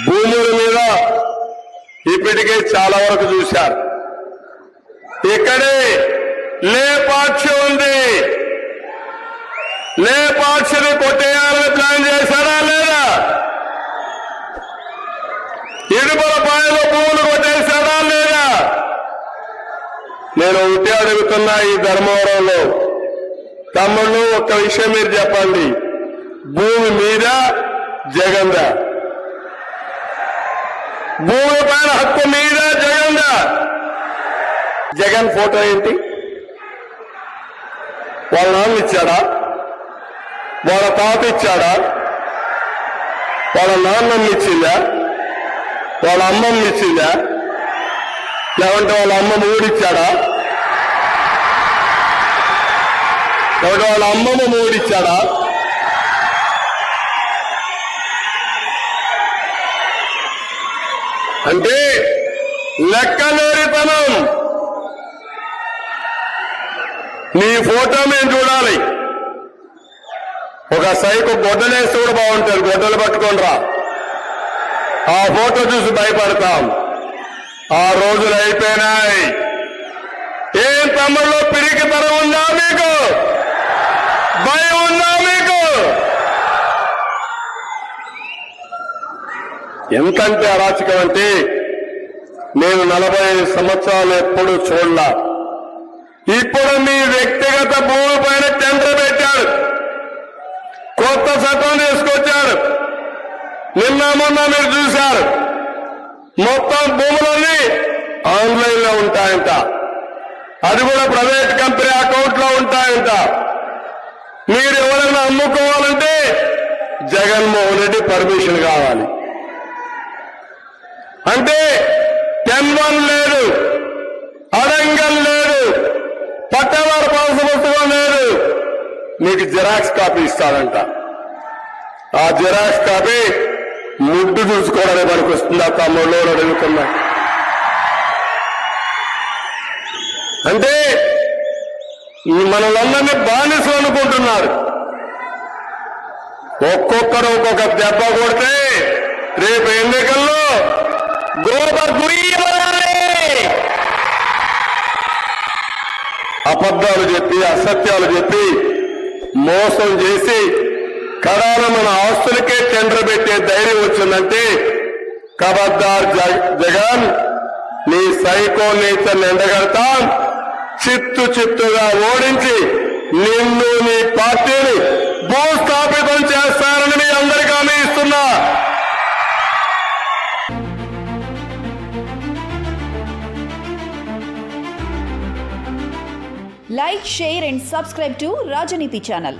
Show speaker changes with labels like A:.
A: భూముల మీద ఇప్పటికే చాలా వరకు చూశారు. ఇక్కడే లేపాక్షి ఉంది. లేపాక్షిని కొట్టేయాలని ప్లాన్ చేశారా లేదా? ఇడుపులపాయలో భూములు కొట్టేశారా లేదా? నేను ఒకటే అడుగుతున్నా ఈ ధర్మవరంలో, తమ్ముళ్ళు ఒక్క విషయం మీరు చెప్పండి, భూమి మీద జగందా? భూమి పైన హక్కు మీద జగందా? జగన్ ఫోటో ఏంటి? వాళ్ళ నాన్న ఇచ్చాడా? వాళ్ళ తాత ఇచ్చాడా? వాళ్ళ నాన్నమ్మ ఇచ్చిందా? వాళ్ళ అమ్మమ్మ ఇచ్చిందా? లేకుంటే వాళ్ళ అమ్మమ్మ ఊడిచ్చాడా? లేకుంటే వాళ్ళ అమ్మమ్మ ఊడిచ్చాడా? అంటే లెక్కలేనితనం. నీ ఫోటో మేము చూడాలి. ఒక సైకు గొడ్డలేస్తే కూడా బాగుంటుంది, గొడ్డలు పట్టుకొని రా, ఆ ఫోటో చూసి భయపడతాం. ఆ రోజులు అయిపోయినాయి. ఏం తమ్ముళ్ళు పిరికితనం ఉందా మీకు? భయం ఉందా మీకు? ఎంతంటే అరాచకం అంటే నేను 45 సంవత్సరాలు ఎప్పుడు చూడలా. ఇప్పుడు మీ వ్యక్తిగత భూమి పైన టెండర్ పెట్టాడు, కొత్త చట్టం తీసుకొచ్చాడు. నిన్న మొన్న మీరు చూశారు, మొత్తం భూములన్నీ ఆన్లైన్ లో ఉంటాయంట. అది కూడా ప్రైవేట్ కంపెనీ అకౌంట్ లో ఉంటాయంట. మీరు ఎవరైనా అమ్ముకోవాలంటే జగన్మోహన్ రెడ్డి పర్మిషన్ కావాలి. అంటే 10-1 లేదు, అడంగల్ లేదు, పట్టవారు పాలస పుస్తకం లేదు. మీకు జిరాక్స్ కాపీ ఇస్తాడంట. ఆ జిరాక్స్ కాపీ ముడ్డు చూసుకోవడానికి పనికి వస్తుందా తమ్ముళ్ళు అడుగుతున్నా. అంటే మనలందరినీ బానిసలు అనుకుంటున్నారు. ఒక్కొక్కరు ఒక్కొక్క దెబ్బ కొడితే రేపు ఎన్నికల్లో అబద్ధాలు చెప్పి అసత్యాలు చెప్పి మోసం చేసి కడాన మన ఆస్తులకే టెండర్ పెట్టే ధైర్యం వచ్చిందంటే ఖబర్దార్ జగన్, నీ సైకో నేచర్ని ఎండగడతాం. చిత్తుగా ఓడించి నిన్ను నీ పార్టీని భూస్థాపితం చేస్తారని మీ అందరికీ హామీ ఇస్తున్నా.
B: Like, share and subscribe to Rajaniti channel.